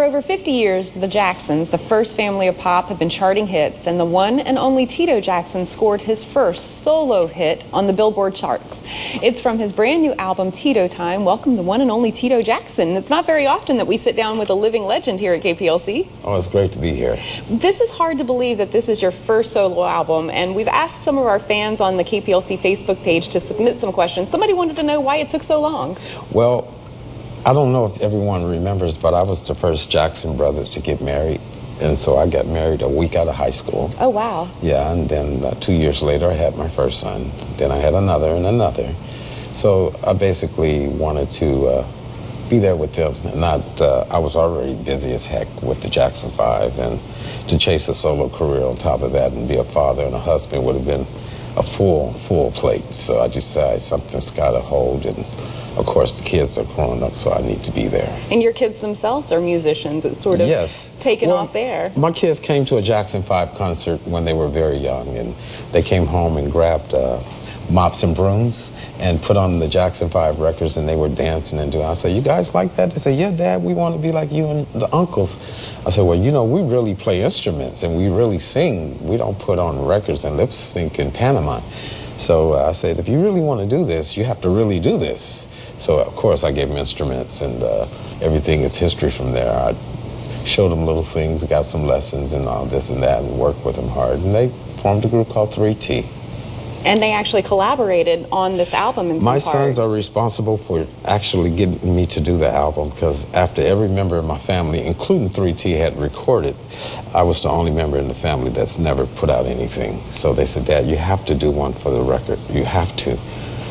over 50 years, the Jacksons, the first family of pop, have been charting hits, and the one and only Tito Jackson scored his first solo hit on the Billboard charts. It's from his brand new album, Tito Time. Welcome, the one and only Tito Jackson. It's not very often that we sit down with a living legend here at KPLC. Oh, it's great to be here. This is hard to believe that this is your first solo album, and we've asked some of our fans on the KPLC Facebook page to submit some questions. Somebody wanted to know why it took so long. Well, I don't know if everyone remembers, but I was the first Jackson brothers to get married. And so I got married a week out of high school. Oh, wow. Yeah, and then 2 years later, I had my first son. Then I had another and another. So I basically wanted to be there with them. And I was already busy as heck with the Jackson 5. And to chase a solo career on top of that and be a father and a husband would have been a full plate. So I decided something's got to hold. And of course, the kids are growing up, so I need to be there. And your kids themselves are musicians. It's sort of taken off there. My kids came to a Jackson 5 concert when they were very young, and they came home and grabbed mops and brooms and put on the Jackson 5 records, and they were dancing and doing. I said, "You guys like that?" They said, "Yeah, Dad, we want to be like you and the uncles." I said, "Well, you know, we really play instruments and we really sing. We don't put on records and lip sync in Panama." So I said, "If you really want to do this, you have to really do this." So, of course, I gave them instruments, and everything is history from there. I showed them little things, got some lessons and all this and that, and worked with them hard. And they formed a group called 3T. And they actually collaborated on this album in some part. My sons are responsible for actually getting me to do the album, because after every member of my family, including 3T, had recorded, I was the only member in the family that's never put out anything. So they said, "Dad, you have to do one for the record. You have to."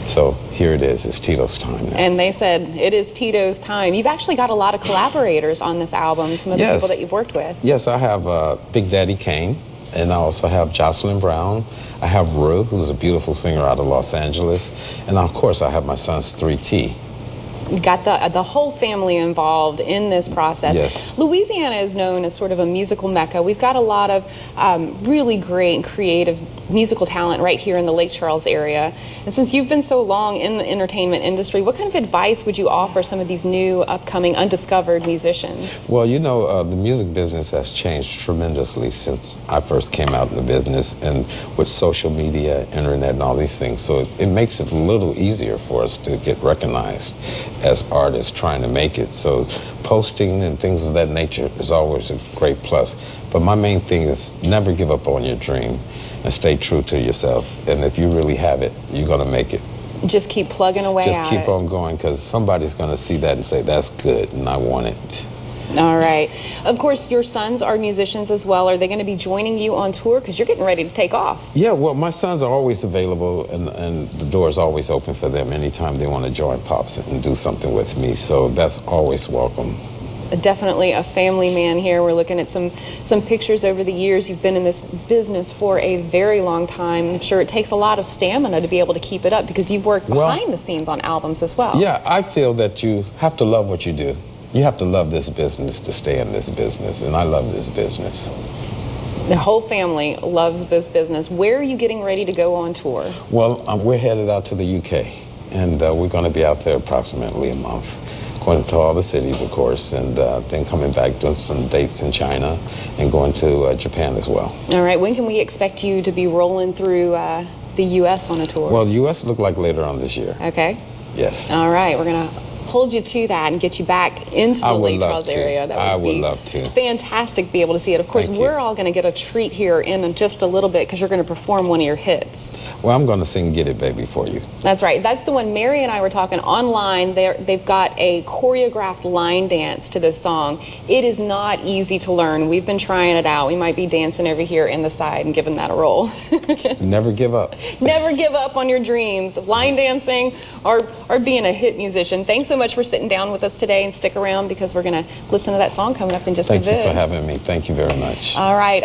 So here it is. It's Tito's time now. And they said, it is Tito's time. You've actually got a lot of collaborators on this album, some of the people that you've worked with. Yes, I have Big Daddy Kane, and I also have Jocelyn Brown. I have Rue, who's a beautiful singer out of Los Angeles. And of course, I have my sons, 3T. You got the whole family involved in this process. Yes. Louisiana is known as sort of a musical mecca. We've got a lot of really great and creative musical talent right here in the Lake Charles area. And since you've been so long in the entertainment industry, what kind of advice would you offer some of these new, upcoming, undiscovered musicians? Well, you know, the music business has changed tremendously since I first came out in the business, and with social media, internet, and all these things. So it makes it a little easier for us to get recognized as artists trying to make it. So posting and things of that nature is always a great plus. But my main thing is never give up on your dream and stay true to yourself. And if you really have it, you're going to make it. Just keep plugging away at it. Just keep on going, because somebody's going to see that and say, "That's good, and I want it." All right. Of course, your sons are musicians as well. Are they going to be joining you on tour? Because you're getting ready to take off. Yeah, well, my sons are always available, and the door is always open for them anytime they want to join Pops and do something with me. So that's always welcome. Definitely a family man here. We're looking at some pictures over the years. You've been in this business for a very long time. I'm sure it takes a lot of stamina to be able to keep it up, because you've worked behind the scenes on albums as well. Yeah, I feel that you have to love what you do. You have to love this business to stay in this business, and I love this business. The whole family loves this business. Where are you getting ready to go on tour? Well, we're headed out to the UK, and we're going to be out there approximately a month. Going to all the cities, of course, and then coming back, doing some dates in China, and going to Japan as well. All right. When can we expect you to be rolling through the U.S. on a tour? Well, the U.S. look like later on this year. Okay. Yes. All right. We're going to hold you to that and get you back into the Lake Charles area. I would love to. Fantastic to be able to see it. Of course, we're all going to get a treat here in just a little bit, because you're going to perform one of your hits. Well, I'm going to sing "Get It Baby" for you. That's right. That's the one. Mary and I were talking online. They've got a choreographed line dance to this song. It is not easy to learn. We've been trying it out. We might be dancing over here in the side and giving that a roll. Never give up. Never give up on your dreams. Line dancing or being a hit musician. Thanks so much for sitting down with us today, and stick around, because we're going to listen to that song coming up in just a bit. Thank you for having me. Thank you very much. All right.